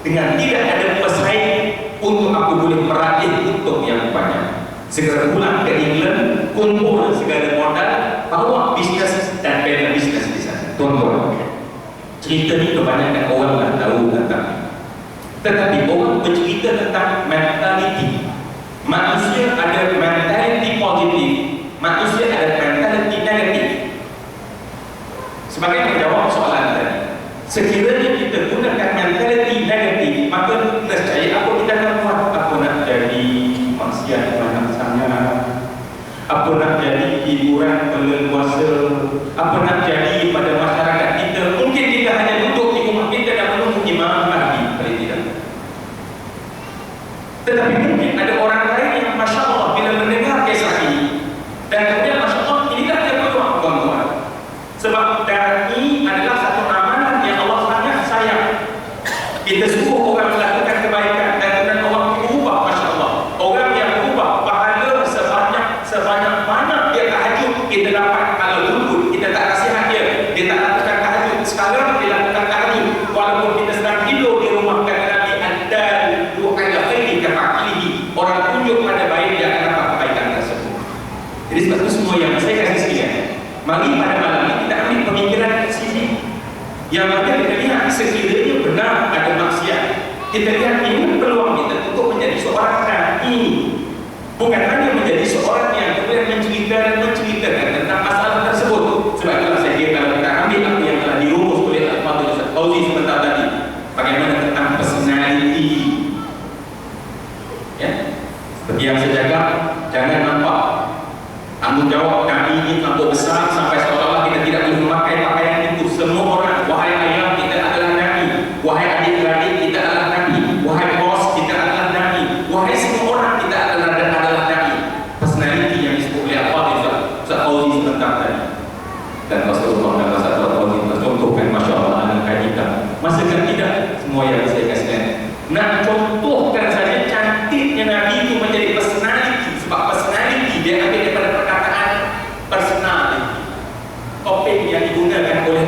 dengan tidak ada pesaing untuk aku boleh meraih untung yang banyak. Segera pulang ke England, kumpul segala modal, bawa bisnes dan bina bisnes di sana. Tuan-tuan, cerita ni kebanyakan orang dah tahu tentang, tetapi orang bercerita tentang mentality. Manusia ada mentality positif, manusia ada mentality negatif. Sebagai menjawab soalan tadi, sekiranya kita gunakan mentality negatif, maka nescaya apa kita akan buat? Aku nak jadi maksiat banyak sangat, apa nak jadi hiburan berleluasa, apa nak jadi pada masyarakat kita. Mungkin kita hanya duduk di rumah kita dan menunggu imam Mahdi, kalau tidak. Tetapi mungkin ada orang lain yang Masya Allah bila mendengar kisah ini, dan kemudian Masya Allah, inilah dia peluang tuan-tuan. Sebab dai adalah satu amalan yang Allah sangat sayang. Kita suruh orang melakukan kebaikan dan kemudian Allah berubah, Masya Allah. Orang yang berubah pahala sebanyak-banyak dia tahajud, kita dapat kalau dulu kita tak nasihat dia tak lakukan tahajud. Sekarang dia lakukan tahajud walaupun kita sedang tidur di rumah. Kata Nabi, ad-dalu ala khairi kafa'ilihi, orang tunjuk pada baik dia akan dapat kebaikan tersebut. Jadi sebab itu semua yang saya kasih sekalian, mari pada malam ini kita ambil pemikiran sini yang mana kita lihat sekiranya benar ada maksiat, kita lihat ini peluang kita untuk menjadi seorang dai, bukan hanya menjadi seorang yang kemudian menceritakan tentang masalah tersebut. Sebab itulah saya kira kalau kita ambil apa yang telah dirumus oleh Al-Fadhil Ustaz Fauzi sebentar tadi, bagaimana tentang personality, ya, seperti yang saya cakap, jangan nampak tanggungjawab kami ini terlalu besar sampai seolah-olah kita tidak boleh memakai pakaian itu. Semua orang, wahai ayah kita adalah nabi, wahai adik-adik kita adalah nabi, wahai bos kita adalah nabi, wahai semua orang kita adalah nabi. Personality yang disebut oleh Al-Fadhil Ustaz Fauzi sebentar tadi, dan Rasulullah dan Ustaz Fauzi contohkan, Masya Allah, alangkah kita. Masakan tidak semua yang saya kasihkan, nak contohkan saja cantiknya Nabi itu menjadi personality. Sebab personality dia ambil daripada perkataan personality, topik yang digunakan oleh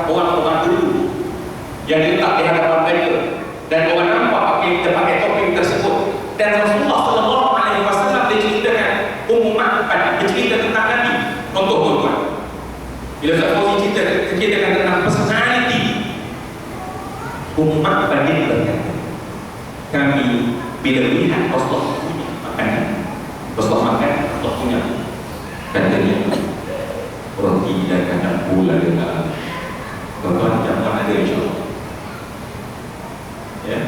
orang-orang dulu yang diletak di hadapan mereka, dan orang nampak kita pakai topik tersebut. Dan Rasulullah SAW diceritakan umuman bercerita tentang Nabi. Contoh tuan-tuan, bila Ustaz Fauzi ceritakan tentang personality, umat banding berkata, kami bila melihat Rasulullah punya makanan, Rasulullah makan, Rasulullah punya katanya roti dan kacang gula dengan tuan-tuan jangan ada, insyaAllah, ya.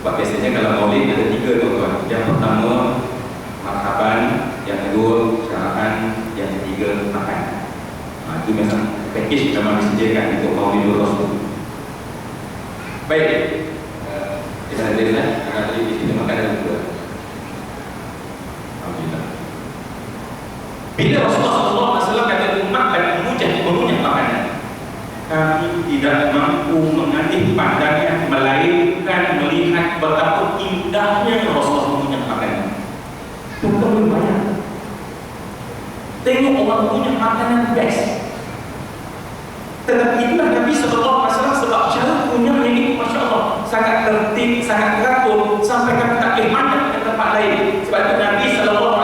Sebab biasanya kalau maulid ada 3 tuan-tuan. Yang pertama marhaban, yang kedua syarahan, yang ketiga makan. Itu memang package memang disediakan untuk maulid Rasul. Baik, kita ada lihat tadi di sini makanan juga. Alhamdulillah. Bila Rasulullah SAW kata umat dan mengunyah makanan, kami tidak mampu mengalih pandangan melainkan melihat betapa indahnya Rasulullah mengunyah makanan. Bukan banyak. Tengok orang mengunyah makanan best. Tetapi itulah Nabi SAW, sebab cara kunyahnya ini Masya Allah sangat tertib, sangat teratur, sampai kami tak boleh pandang ke tempat lain. Sebab itu Nabi SAW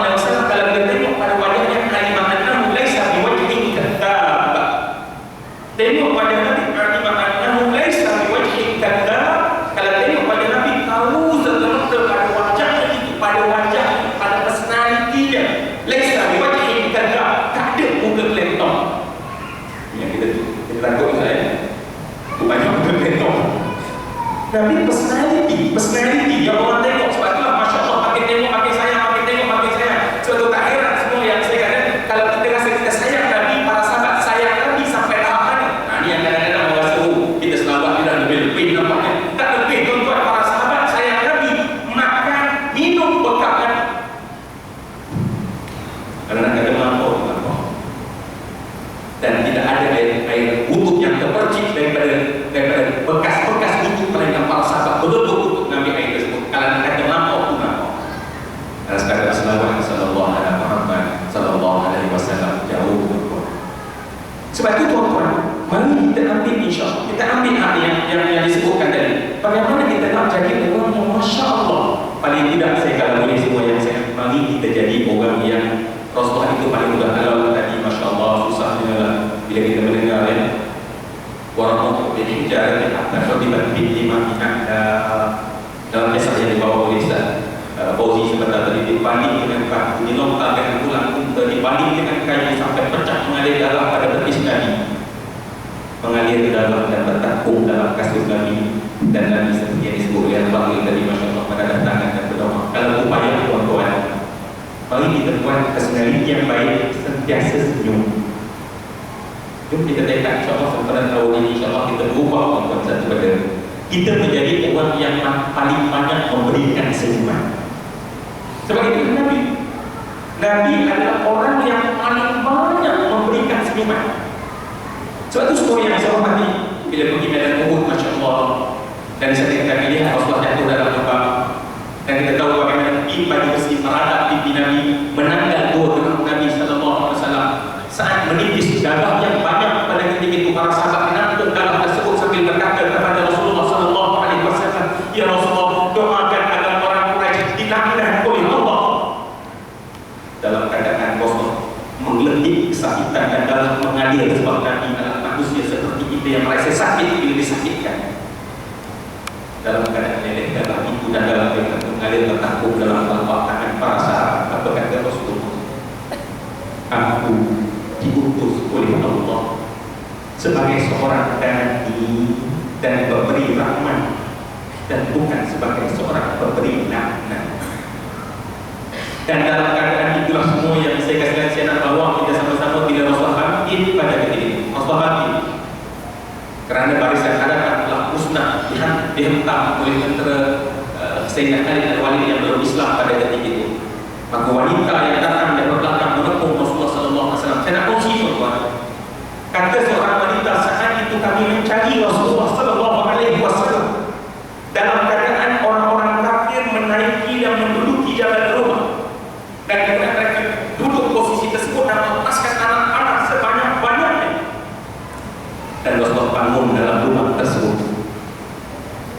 kalau kita tengok pada wajahnya, alima'annahu laisa biwajhin kadzdzab. Tengok wajah Nabi, alima'annahu laisa biwajhin kadzdzab. Kalau tengok wajah Nabi, tahu serta-merta pada wajahnya itu, pada personality dia, laisa biwajhin kadzdzab, tak ada muka kelentong. Yang kita takut saya banyak berbentuk. Tapi personality yang orang tengok. Sebab itulah Masya Allah, makin tengok makin sayang, makin tengok makin sayang. Sebab itu tak heran semua yang saya kata, kalau kita rasa kita sayang Nabi, para sahabat sayang Nabi sampai tahap mana. Nah, ni yang kadang-kadang orang rasa kita selawat tidak lebih nampaknya. Tak lebih tuan-tuan, para sahabat sayang Nabi, makan, minum bekal Nabi. Kadang-kadang melampau. Dan tidak ada air wuduk yang terpercik daripada bekas-bekas wuduk, melainkan para sahabat berebut untuk mengambil air tersebut. Kalau nak kata melampau, paling tidak saya kalau boleh semua yang saya mari kita jadi orang yang Rasulullah itu paling mudah. Kalau tadi Masya Allah susahnya bila kita mendengar ya warahmatullahi wabarakatuh atau dibanding lima dalam kisah yang dibawa oleh Ustaz Fauzi sebentar tadi dibanding dengan kayu dilongkarkan ulang dibanding dengan kayu sampai pecah mengalir darah pada betis Nabi, mengalir darah dan bertakung dalam kasut Nabi, dan Nabi seperti yang disebut oleh Al-Baqir tadi Masya Allah pada tangan dan berdoa. Kalau upaya tuan-tuan, mari kita buat kesenian yang baik, sentiasa senyum. Jom kita tekan insyaAllah sebentar tahun ini insyaAllah kita berubah tuan-tuan satu pada kita menjadi orang yang paling banyak memberikan senyuman. Sebab itu Nabi adalah orang yang paling banyak memberikan senyuman. Sebab itu semua yang saya hormati bila pergi medan Uhud Masya Allah, dan saya kata lihat Rasulullah jatuh dalam lubang, dan kita tahu bagaimana pipi baju besi meradap pipi Nabi, menanggal dua dengan Nabi SAW saat menipis darah yang banyak pada ketika itu. Para sahabat menampung darah tersebut sambil berkata kepada Rasulullah SAW, ya Rasulullah, doakan agar orang Quraisy dilaknat oleh Allah. Dalam keadaan kosong menggelending kesakitan dan darah mengalir, sebab Nabi adalah manusia seperti kita yang merasa sakit bila disakitkan. Dalam keadaan leleh darah itu dan dalam keadaan mengalir tertakuk dalam telapak tangan para sahabat, apa kata Rasulullah? Aku diutus oleh Allah sebagai seorang dai dan pemberi rahmat, dan bukan sebagai seorang pemberi laknat. Dan dalam keadaan itulah semua yang saya kasihkan saya nak bawa kita sama-sama bila Rasulullah bangkit pada ketika ini. Rasulullah bangkit kerana barisan hadapan telah musnah, dihentam oleh tentera Sayyidina Khalid Al-Walid yang belum Islam pada ketika itu. Maka wanita yang datang dari belakang menepung Rasulullah SAW. Saya nak kongsi tuan-tuan. Kata seorang wanita, saat itu kami mencari Rasulullah SAW dalam keadaan orang-orang kafir menaiki dan menduduki Jabal Rumah, dan kemudian mereka duduk posisi tersebut dan melepaskan anak-anak sebanyak-banyaknya, dan Rasulullah bangun dalam rumah tersebut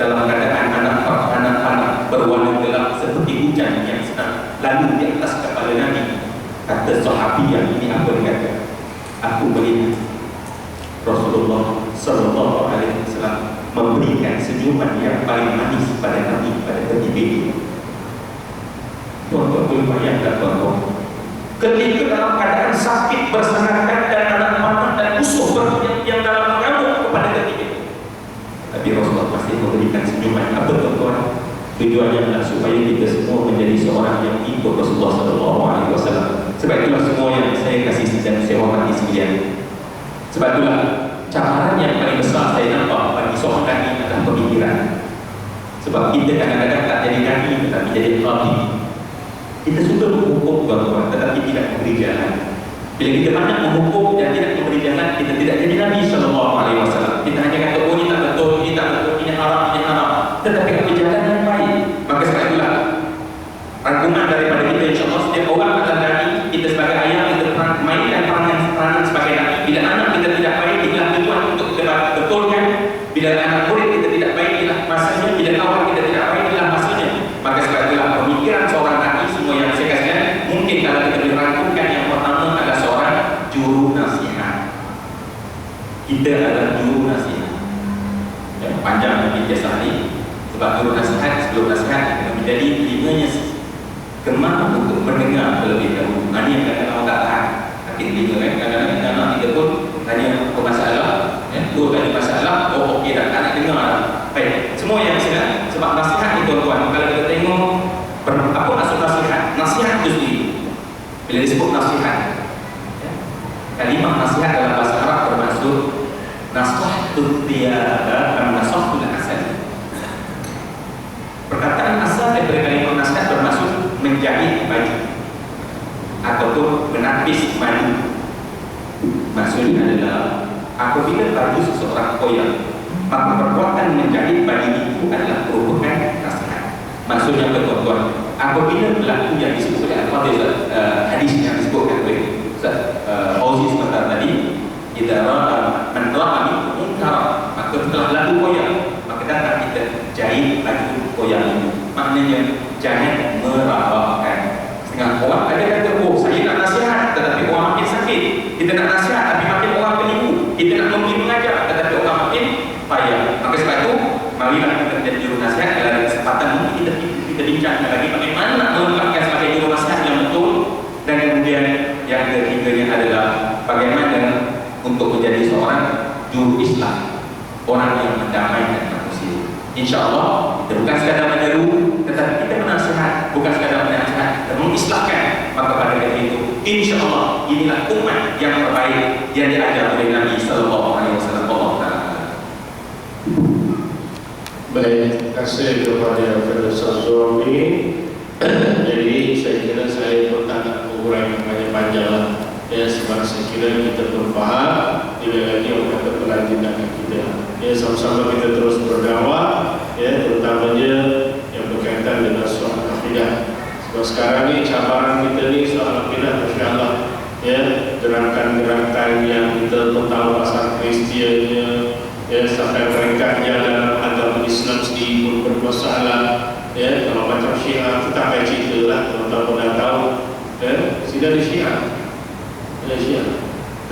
dalam keadaan anak-anak berwarna gelap seperti hujan yang sedang lalu di atas kepala Nabi. Kata sahabi yang ini apa dia kata? Aku melihat Rasulullah SAW memberikan senyuman yang paling manis pada Nabi pada ketika itu. Tuan-tuan boleh bayangkan tuan-tuan, ketika dalam keadaan sakit berserakan dan anak panah dan musuh yang dalam mengamuk kepada ketika itu, tapi Rasulullah pasti memberikan senyuman. Apa tuan-tuan? Tujuannya adalah supaya kita semua menjadi seorang yang ikut Rasulullah SAW. Sebab itulah semua yang saya kasih dan saya hormati sekalian. Sebab itulah cabaran yang paling besar saya nampak bagi seorang kami adalah pemikiran. Sebab kita kadang-kadang tak jadi kami tetapi jadi kami. Kita suka menghukum tuan-tuan tetapi tidak memberi jalan. Bila kita banyak menghukum dan tidak memberi jalan, kita tidak jadi Nabi SAW. Kita hanya kata, oh ini tak betul, ini tak betul, ini haram, ini haram, tetapi kami jalan yang baik. Maka sebab itulah rangkuman daripada kita, insyaAllah setiap orang adalah Nabi. Kita sebagai ayah, kita mainkan peranan sebagai Nabi. Bila anak kita tidak baik, inilah tujuan untuk kita betulkan. Bila anak murid kita tidak baik, inilah masanya. Bila kawan kita tidak baik, inilah masanya. Maka sebab itulah pemikiran seorang Nabi, semua yang saya kasihkan, mungkin kalau kita dirangkumkan, yang pertama adalah seorang juru nasihat. Kita adalah juru nasihat. Yang panjang lebih biasa ni. Sebab juru nasihat, sebelum nasihat kita menjadi telinganya gemar untuk mendengar terlebih dahulu. Ini yang kadang-kadang tak tahan akhir telinga kan. Kadang-kadang anak kita pun tanya apa masalah, tu tanya masalah, oh okey dah, tak nak dengar. Baik, semua yang saya sebab nasihat ni tuan-tuan, kalau kita tengok apa maksud nasihat? Nasihat itu sendiri. Bila disebut nasihat, kalimah nasihat dalam bahasa Arab bermaksud nasahtul tiada dan nasahtul asal. Perkataan asal daripada kalimah nasihat bermaksud menjahit baju ataupun menapis madu. Maksudnya adalah apabila baju seseorang koyak, maka perbuatan menjahit baju itu adalah merupakan nasihat. Maksudnya apa tuan-tuan? Apabila berlaku yang disebut oleh Al-Fadhil, hadis yang disebutkan oleh Fauzi sebentar tadi, kita menerima mungkar, maka telah lalu koyak, maka datang kita jahit baju koyak itu. Maknanya jangan merabakkan. Setengah orang ada kata, oh saya nak nasihat tetapi orang makin sakit. Kita nak nasihat tapi makin orang penipu. Kita nak memberi mengajar tetapi orang makin payah. Maka sebab itu, marilah kita menjadi juru nasihat. Dalam kesempatan ini kita bincangkan lagi bagaimana nak melengkapkan sebagai juru nasihat yang betul. Dan kemudian yang ketiganya adalah bagaimana untuk menjadi seorang juru Islam, orang yang mendamaikan manusia. InsyaAllah kita bukan sekadar menyeru, tetapi kita menasihat, bukan sekadar menasihat, kita mengislahkan. Maka pada ketika itu, InsyaAllah inilah umat yang terbaik yang diajar oleh Nabi Sallallahu Alaihi Wasallam. Baik, terima kasih kepada Profesor Zulmi. Jadi saya kira saya pun tak nak menguraikan banyak panjang lah. Ya, sebab saya kira kita pun faham tidak lagi orang kata pelantikan kita. Ya, sama-sama kita terus berdakwah, ya, terutamanya yang berkaitan dengan soal akidah. Sebab sekarang ni cabaran kita ni soal akidah, masya-Allah. Ya, gerakan-gerakan yang kita pun tahu pasal Kristiannya, ya, sampai mereka yang dalam agama Islam sendiri pun bermasalah. Ya, kalau macam Syiah kita akan cerita lah, kalau pun dah tahu. Ya, sila di Syiah. Ya, Syiah.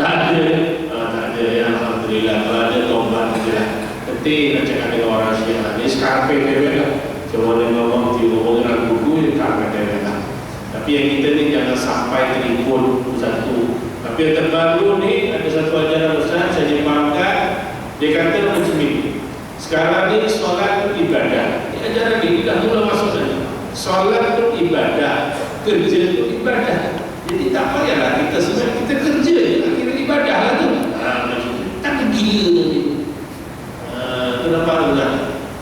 Tak ada, tak ada. Ya, alhamdulillah. Kalau ada tobat saja lah. Nanti nak cakap dengan orang Syiah. Ini sekarang PTW lah. Cuma dia ngomong dengan buku dia tak ada lah. Tapi yang kita ni jangan sampai terikut satu. Tapi yang terbaru ni ada satu ajaran Ustaz saya dimaafkan. Dia kata macam ni. Sekarang ni solat itu ibadah. Ini ajaran ni dah mula masuk tadi. Solat itu ibadah, kerja itu ibadah. Jadi tak payahlah kita sebenarnya kita kerja je, akhirnya ibadah lah tu. Macam tu. Tak gila ni. Kenapa tuan?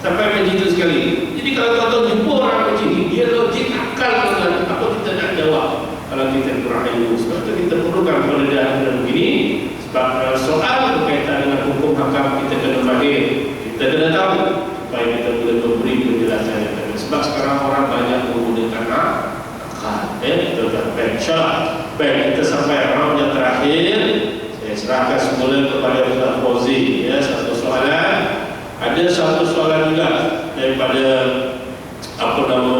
Sampai macam itu sekali. Jadi kalau tuan-tuan jumpa orang macam ni, dia logik akal tuan. Apa kita nak jawab? Kalau kita kurang ilmu, sebab itu kita perlukan penelitian begini. Sebab soal berkaitan dengan hukum hakam kita kena mahir. Kita kena tahu supaya kita boleh memberi penjelasan yang benar. Sebab sekarang orang banyak menggunakan akal. Kita dah benchmark. Baik, kita sampai round yang terakhir. Saya serahkan semula kepada Ustaz Fauzi. Ya, satu soalan. Ada satu soalan juga daripada apa nama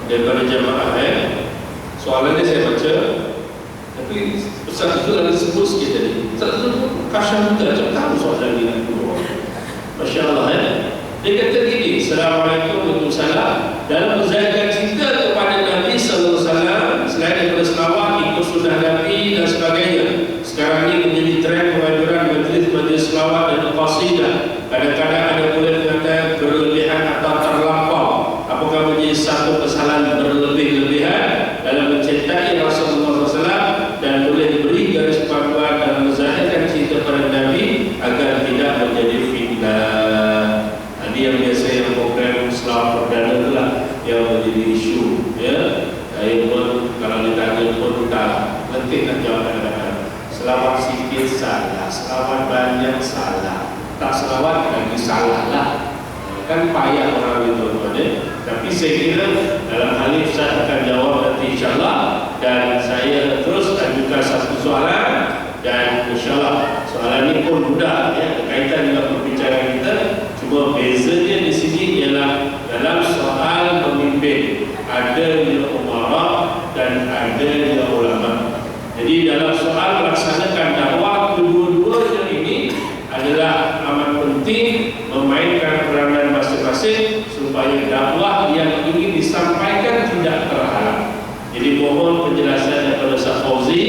daripada jemaah. Soalan ni saya baca. Tapi Ustaz itu ada sebut sikit tadi. Ustaz itu kasyam juga macam tahu soalan ni. Masya Allah. Dia kata gini, Assalamualaikum warahmatullahi wabarakatuh. Dalam menzairkan cinta kepada Nabi Sallallahu Alaihi Wasallam, selain daripada selawat, ikut sunnah Nabi dan sebagainya, sekarang ini menjadi tren pengajuran majlis selawat dan qasidah. Kadang-kadang ada pula mengatakan berlebihan atau terlampau. Apakah menjadi satu kesalahan berlebih-lebihan dalam mencintai Rasulullah SAW dan boleh diberi garis panduan dalam menzahirkan cinta pada Nabi agar tidak menjadi fitnah. Tadi yang biasa yang program selawat perdana itulah yang menjadi isu. Ya, saya pun kalau ditanya pun tak nanti nak jawab kadang-kadang. Selawat sikit salah, selawat banyak salah. Tak selawat lagi salah lah. Kan payah orang itu tuan-tuan. Tapi saya kira dalam hal ini saya akan jawab nanti insyaAllah. Dan saya terus ajukan satu soalan. Dan insyaAllah soalan ini pun mudah ya, berkaitan dengan perbincangan kita. Cuma bezanya di sini ialah dalam soal pemimpin ada dia umarah dan ada dia ulama. Jadi dalam soal melaksanakan dakwah kedua-duanya ini adalah amat penting memainkan peranan masing-masing supaya dakwah yang ingin disampaikan tidak terhalang. Jadi mohon penjelasan daripada Ustaz Fauzi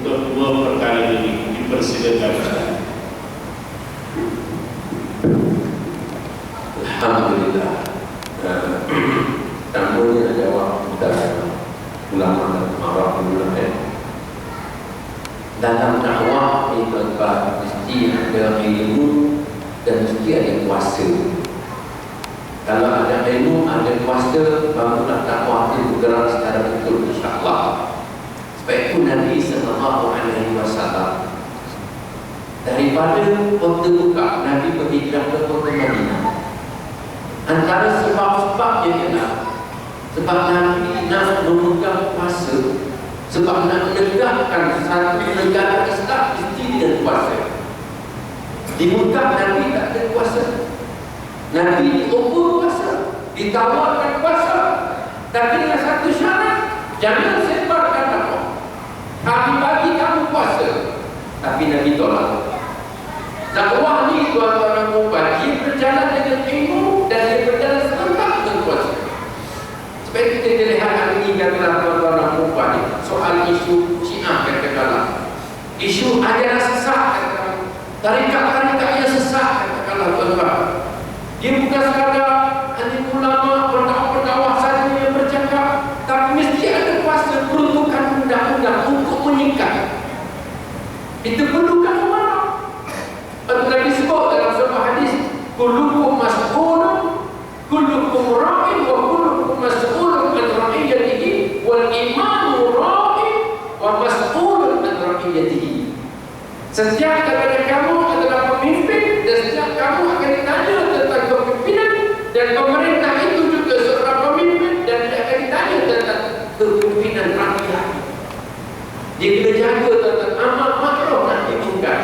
untuk dua perkara ini. Dipersilakan. Alhamdulillah. Tamunya jawab dari ulama dan ulama. Dalam dakwah itu mesti ada ilmu dan mesti ada kuasa. Kalau ada ilmu, ada kuasa, barulah dakwah itu bergerak secara betul, insyaAllah. Sebab itu Nabi Sallallahu Alaihi Wasallam daripada kota Mekah, Nabi berhijrah ke kota Madinah. Antara sebab-sebabnya ialah sebab Nabi nak memegang kuasa, sebab nak menegakkan satu negara Islam mesti dengan kuasa. Di Mekah Nabi tak ada kuasa. Nabi diukur kuasa, ditawarkan kuasa. Tapi dengan satu syarat, jangan sebarkan dakwah. Kami bagi kamu puasa, tapi Nabi tolak. Dakwah ni tuan-tuan dan puan, dia berjalan dengan ilmu dan dia berjalan serentak dengan puasa. Supaya kita lihat hari ini katalah tuan-tuan dan puan ni, soal isu Syiah katakanlah, isu ajaran sesat katakanlah, tarikat-tarikat yang sesat katakanlah tuan-tuan. Dia bukan sekadar hanya ulama pendakwah saja yang bercakap, tapi mesti ada kuasa peruntukan undang-undang untuk menyikat. Itu perlukan umat. Nabi sebut dalam sebuah hadis, kullukum mas'ulun, kullukum ra'in wa kullukum mas'ulun an ra'iyatihi wal imamu ra'in wa mas'ulun an ra'iyatihi. Setiap daripada kamu adalah pemimpin dan setiap kamu akan ditanya tentang kepimpinan, dan pemerintah itu juga seorang pemimpin dan dia akan ditanya tentang kepimpinan rakyat. Dia kena jaga tentang amal ma'ruf nahi munkar.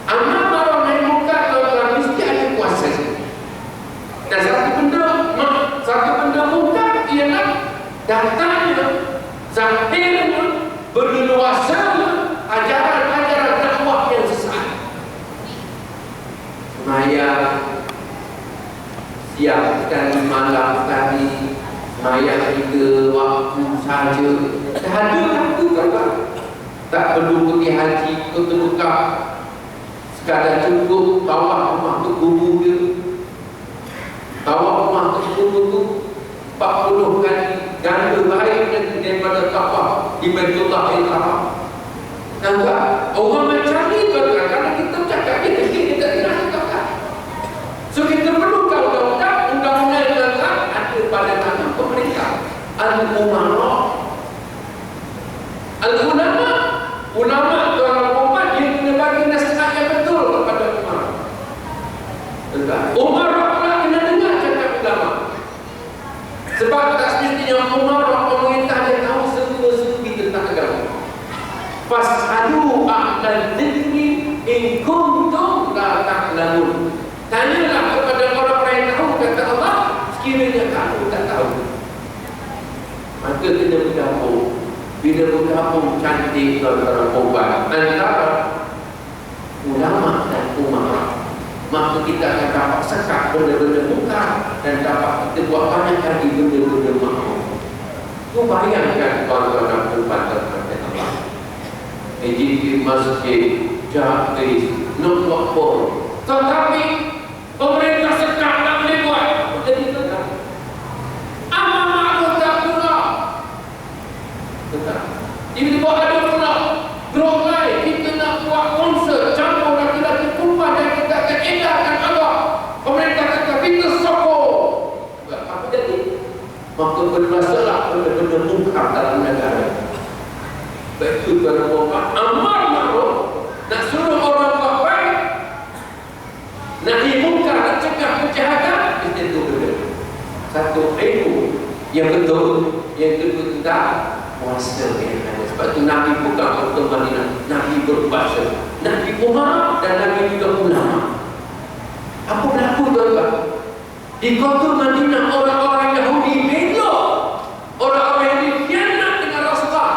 Amal ma'ruf nahi munkar tuan-tuan mesti ada kuasa. Dan satu benda munkar ialah datangnya, zahirnya, berleluasanya ajaran-ajaran dakwah yang sesat. Maya siang sekali, malam sekali, maya 3 waktu saja. Dah ada waktu kan? Tak perlu pergi haji ke Mekah, sekadar cukup tawaf rumah tu guru dia. Tawaf rumah tu guru tu 40 kali ganda baik daripada tawaf di Baitullah Al-Haram. Nampak? Orang macam ni tuan-tuan, karena kita cakap kita tidak cakap. So kita perlu undang-undang tuan-tuan ada pada tangan pemerintah. Al-Umara, Al-Ulama, ulama tuan-tuan, dia kena bagi nasihat yang betul kepada umara. Umara pula kena dengar cakap ulama. Sebab tak semestinya umara pemerintah dia tahu semua-semua tentang agama. Fas'alu a'lal dzikri in kuntum la ta'lamun. Tanyalah kepada orang-orang yang tahu, kata Allah, sekiranya kamu tak tahu. Maka kena bergabung. Bila bergabung cantik tuan-tuan puan antara ulama dan umara, maka kita akan dapat sekat benda-benda munkar dan dapat kita buat banyak lagi benda-benda ma'ruf. Tu bayangkan tuan-tuan dan puan terhadap Allah. Di masjid Jahis nak buat pun, tetapi pemerintah sekat tak boleh buat. Jadi tetap amal ma'ruf tak pula. Tetap tiba-tiba ada pula grup lain, kita nak buat konsert campur laki-laki perempuan dan kita akan edarkan Allah. Pemerintah kata kita sokong. Apa jadi? Maka bermasalah benda-benda munkar dalam negara. Betul tuan-tuan, amal ma'ruf, nak suruh orang buat baik, nahi munkar, nak cegah kejahatan, mesti itu benda. Satu, ilmu yang betul. Yang kedua, tidak puasa yang ada. Sebab itu Nabi bukan waktu Madinah, Nabi berpuasa, Nabi umar dan Nabi juga ulama. Apa berlaku tuan-tuan? Di kota Madinah orang-orang Yahudi belok, orang-orang yang dikhianat dengan Rasulullah.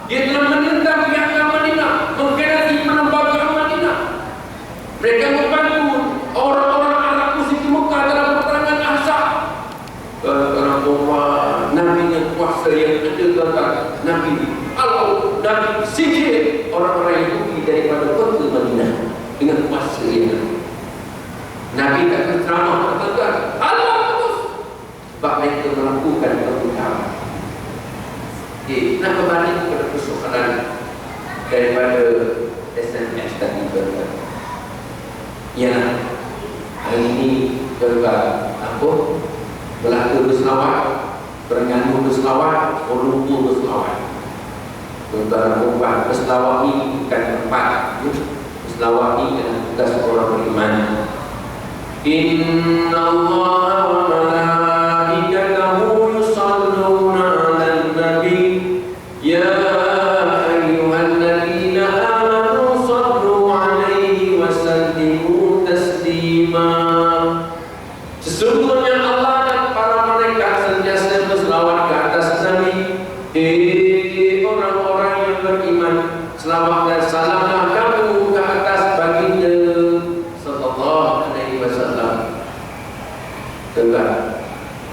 Dia telah menentang pihak Madinah, mengkhianati penembakan Madinah. Mereka membantu orang-orang Arab musyrik Mekah dalam peperangan Ahzab. Orang tua Nabi yang kuasa yang ada tuan-tuan, Nabi Allah dan sihir orang-orang Yahudi daripada kota Madinah dengan kuasa yang ada. Nabi tak berceramah tuan-tuan, Allah putus sebab mereka melakukan perbuatan. Nak kembali kepada persoalan daripada SMS tadi tuan-tuan. Ya, hari ini tuan-tuan, apa? Melaka berselawat, Terengganu berselawat, Lumpur berselawat. Tuan-tuan dan puan, berselawat ni bukan tempat. Berselawat ni adalah tugas orang beriman. Inna Allah wa malaikatahu yusalluna 'alan nabi ya ayyuhalladzina amanu sallu 'alaihi wa sallimu taslima. Sesungguhnya Allah dan para malaikat sentiasa berselawat Tentang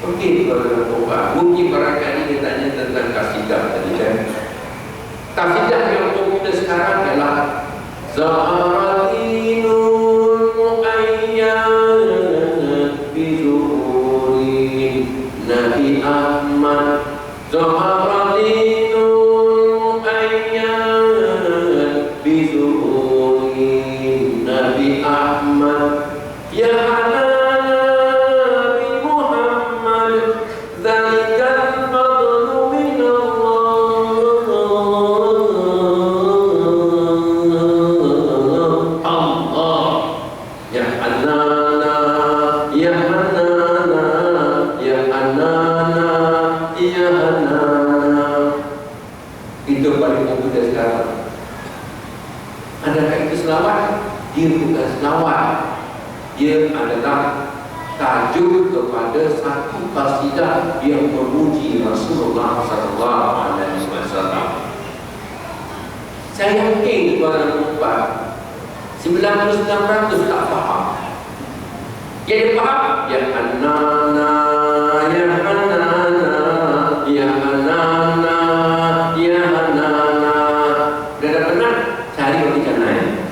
mungkin kalau Tuhan, mungkin barangkali dia tanya tentang kasidah tadi kan. Kasidah yang popular sekarang adalah Zaharatinul Mu'ayyan Bizuhurin Nabi Ahmad. Zaharatinul Mu'ayyan Bizuhurin Nabi Ahmad. Ya Nabi Muhammad, Zalikal fadlu minallah. Allah. Ya Hanana, Ya Hanana, Ya Hanana, Ya Hanana. Itu paling populer sekarang. Adakah itu selawat? Dia bukan selawat. Dia adalah tajuk kepada satu qasidah yang memuji Rasulullah sallallahu alaihi wasallam. Saya yakin tuan-tuan 99% tak faham. Dia faham ya Hanana, ya Hanana, ya Hanana, ya Hanana. Dah benar cari bagi lain.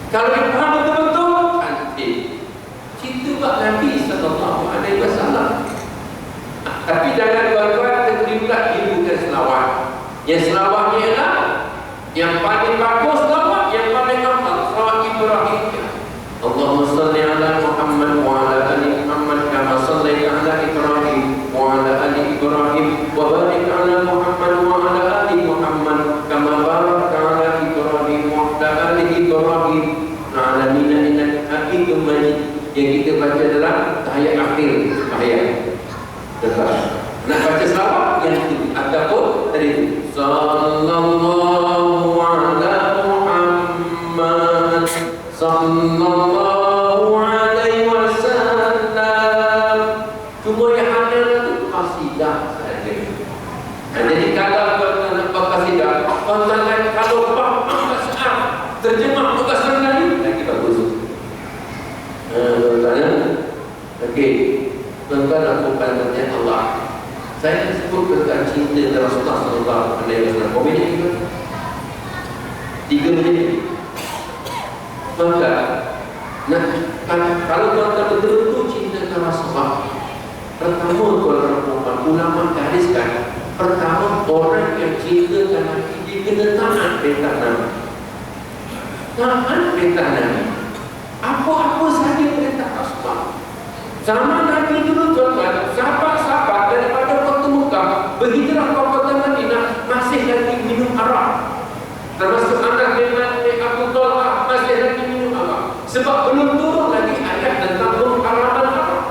Kalau dia faham betul-betul, cantik. Cerita bab Nabi sallallahu alaihi wasallam. Tapi jangan tuan-tuan terkelirulah dia bukan selawat. Yang selawat ni ialah yang paling bagus selawat, yang paling afdal selawat Ibrahim. Allahumma salli ala Muhammad wa ala ali Muhammad kama sallaita ala Ibrahim wa ala ali Ibrahim wa barik ala Muhammad wa ala ali Muhammad kama barakta ala Ibrahim wa ala ali Ibrahim alamin innaka Hamidum Majid. Yang kita baca dalam tahiyat akhir sembahyang. Betul. Nak baca selawat yang itu ataupun tadi itu sallallahu ala Muhammad sallallahu alaihi wasallam. Cuma yang ada itu qasidah saja. Jadi kalau tuan nak qasidah, tuan kalau faham bahasa terjemah bahasa Melayu lagi bagus. Tuan-tuan, okey. Tuan-tuan aku pandangan Allah. Saya sebut tentang cinta Rasulullah sallallahu alaihi wasallam. Berapa minit itu? 3 minit. Maka kalau tuan-tuan betul-betul cinta Rasulullah, pertama tuan-tuan ulama gariskan, pertama orang yang cinta Nabi dia kena taat perintah Nabi. Taat perintah Nabi. Apa-apa saja perintah Rasulullah. Zaman Nabi dulu tuan-tuan, sahabat-sahabat daripada Kota Mekah berhijrah ke Kota Madinah masih lagi minum arak. Termasuk anak Nabi Abu Talha masih lagi minum arak. Sebab belum turun lagi ayat tentang pengharaman arak.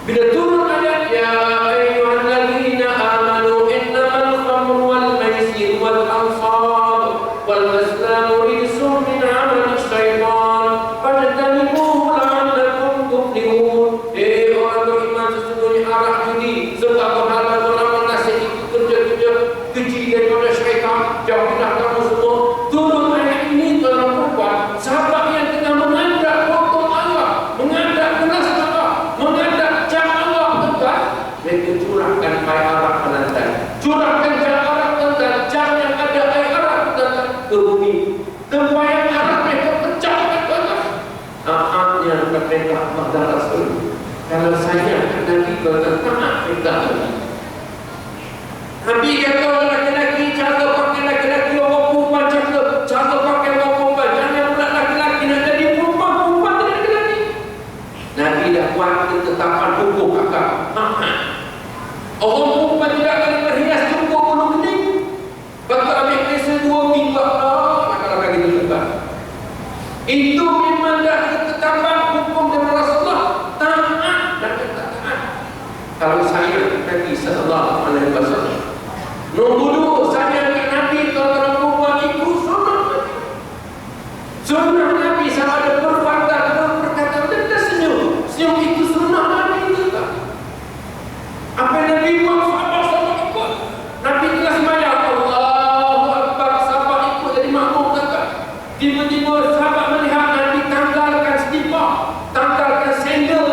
Bila turun ayat ya ayyuhallazina amanu innamal khamru wal maisir wal ansab wal azlamu rijsun min 'amali syaitan fajtanibuhu la'allakum tuflihun. Orang beriman sesungguhnya arak judi sebab berhala-hala nasib itu kerja-kerja keji daripada syaitan. Jauhilah kamu semua. Turun ayat ini tuan-tuan, sahabat yang tengah mengadap hukum Allah, mengadap keras Allah, mengadap jam Allah tuan, mereka curahkan air arak penantan, curahkan jam arak tuan, jam yang ada air arak tuan ke bumi. Tempayan arak mereka pecahkan tuan. Taatnya perintah Allah dan Rasul. Kalau saya Nabi bertentangan perintah Nabi. Nabi kata laki-laki jaga pakai laki-laki, orang perempuan jaga pakai orang perempuan. Jangan pula laki-laki nak jadi perempuan, perempuan jadi laki-laki. Nabi dah buat ketetapan hukum akak. Orang perempuan tidak akan berhias cukup bulu kening. Bakal ambil kisah 2 minggu. Kalau bagi itu lepas. Itu memang dah ketetapan hukum dari Rasulullah. Taat dan taat. Kalau saya Nabi sallallahu alaihi wasallam nombor 2, saya Nabi kalau perempuan ikut sunnah Nabi. Sunnah Nabi sama ada perbuatan, perkataan dan senyum. Senyum itu sunnah Nabi juga. Apa yang Nabi buat sahabat sama ikut. Nabi telah sembahyang Allahu Akbar, sahabat ikut jadi makmum tak. Tiba-tiba sahabat melihat Nabi tanggalkan selipar, tanggalkan sandal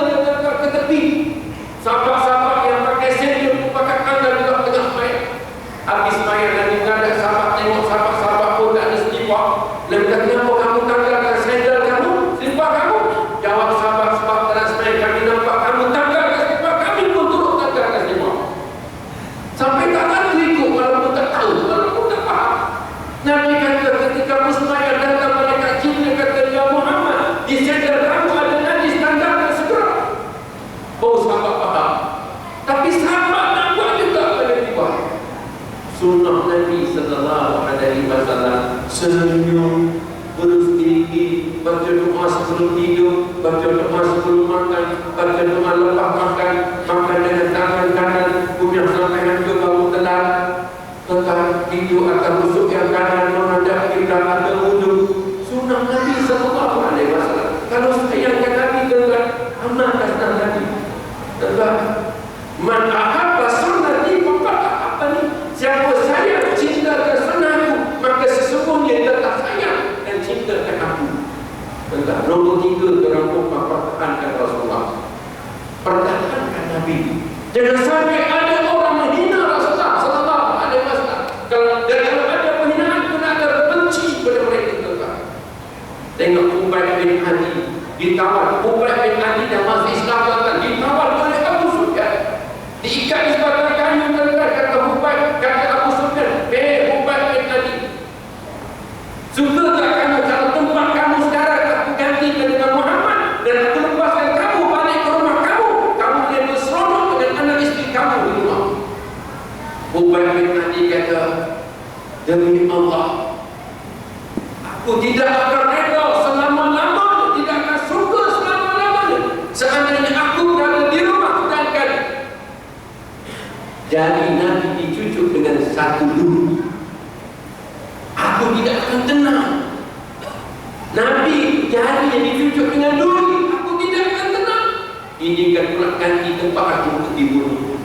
sallallahu alaihi wasallam senyum, bersedih, baca doa sebelum tidur, baca doa sebelum makan, baca doa lepas makan, makan dengan tangan kanan, kemudian sampai ke bawah telan, tekan tidur akan rusuk yang kanan menghadap kiblat atau wudhu. Sunnah Nabi sallallahu alaihi wasallam. Kalau sayangkan Nabi tuan-tuan, amalkan sunnah Nabi. Tuan-tuan, man ahabba sunnati faqad ahabbani. Siapa sayang cinta ke sunnahku, maka sesungguhnya dia telah sayang dan cintakan aku. Tuan-tuan, nombor 3 orang rumah pertahankan Rasulullah. Pertahankan Nabi. Jangan sampai ada orang menghina Rasulullah sallallahu alaihi wasallam. Kalau ada penghinaan, kena ada benci pada mereka, tuan-tuan. Tengok Ubay bin Adi ditawan. Ubay bin Adi yang masih Islam, tuan-tuan, ditawan oleh Abu Sufyan. Diikat di sebatang kayu, tuan-tuan. Kata Ubay, kata Abu Sufyan, Ubay bin Adi, suka tak kamu kalau tempat kamu sekarang aku gantikan dengan Muhammad dan aku lepaskan kamu balik ke rumah kamu, kamu boleh berseronok dengan anak isteri kamu di rumah. Ubay bin Adi kata, demi Allah, aku tidak akan reda selama-lamanya, tidak akan suka selama-lamanya seandainya aku berada di rumah sedangkan jari Nabi dicucuk dengan satu duri. Aku tidak akan tenang. Nabi jari yang dicucuk dengan duri, aku tidak akan tenang. Ini kan pula ganti tempat aku untuk dibunuh.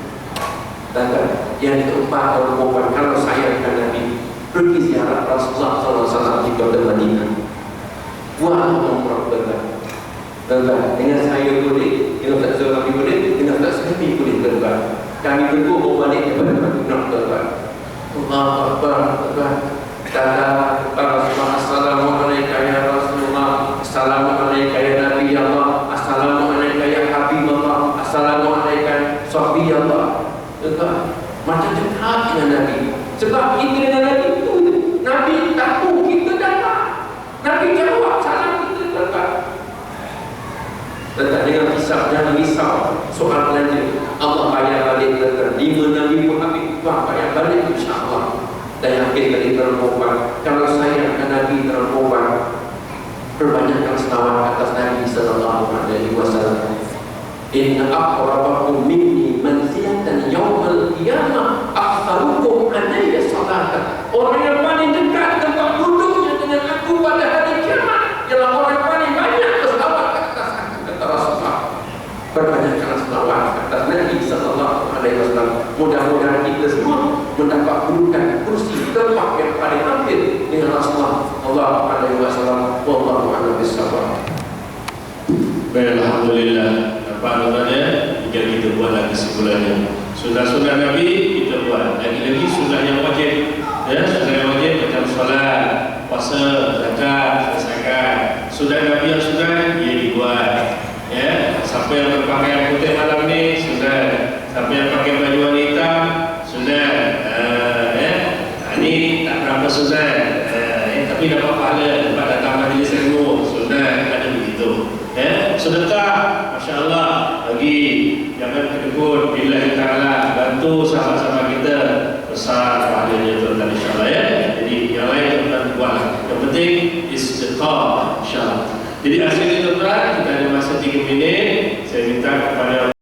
Dan yang keempat, kalau sayangkan Nabi, pergi ziarah Rasulullah SAW di kota Madinah. Buat umrah, tuan-tuan. Dengan saya boleh, dengan tak suami boleh, dengan tak suami boleh, tuan-tuan. Kami berdua mau balik kepada Madinah, tuan-tuan. Allahu Akbar, tuan-tuan. Kata Rasulullah, Assalamualaikum ya Rasulullah, Assalamualaikum ya Nabi Allah, Assalamualaikum ya Habibullah, Assalamualaikum Sahbi Allah. Tuan-tuan, macam dekat dengan Nabi. Sebab kita dengan Nabi itu, Nabi tahu kita datang. Nabi jawab salam kita, tuan-tuan. Tentang dengan kisah, jangan risau soal belanja. Allah bayar balik, tuan-tuan. 5 Nabi Muhammad Tuhan bayar balik, insyaAllah. Dan yakin tadi terlampauan. Kalau sayangkan Nabi terlampauan, perbanyakkan selawat atas Nabi sallallahu alaihi wasallam. Inna aqrabakum minni manzilatan yaumal qiyamah aktsarukum alayya salatan. Orang yang paling dekat tempat duduknya dengan aku pada hari kiamat ialah orang yang paling banyak berselawat ke atas aku, kata Rasulullah. Perbanyakkan selawat atas Nabi sallallahu alaihi wasallam. Mudah-mudahan kita semua mendapat kedudukan kursi tempat yang paling hampir dengan Rasulullah sallallahu alaihi wasallam. Wallahu a'lam bishawab. Baik, alhamdulillah. Apa namanya? Tinggal kita buatlah kesimpulannya. Sunnah-sunnah Nabi kita buat. Lagi-lagi sunnah yang wajib. Ya, sunnah yang wajib macam solat, puasa, zakat, selesaikan. Sunnah Nabi yang sunnah ia dibuat. Ya, siapa yang berpakaian putih malam ni sunnah. Siapa yang pakai baju wanita sunnah. Ya, ini tak berapa sunnah. Tapi dapat pahala dapat datang majlis ilmu sunnah, ada begitu. Ya, sedekah, masya-Allah, bagi jangan kedekut bila kita bantu sahabat-sahabat kita besar pahalanya, tuan-tuan, insya-Allah ya. Jadi yang lain tuan-tuan buatlah. Yang penting istiqamah, insya-Allah. Jadi akhirnya tuan-tuan, kita ada masa 3 minit. Saya minta kepada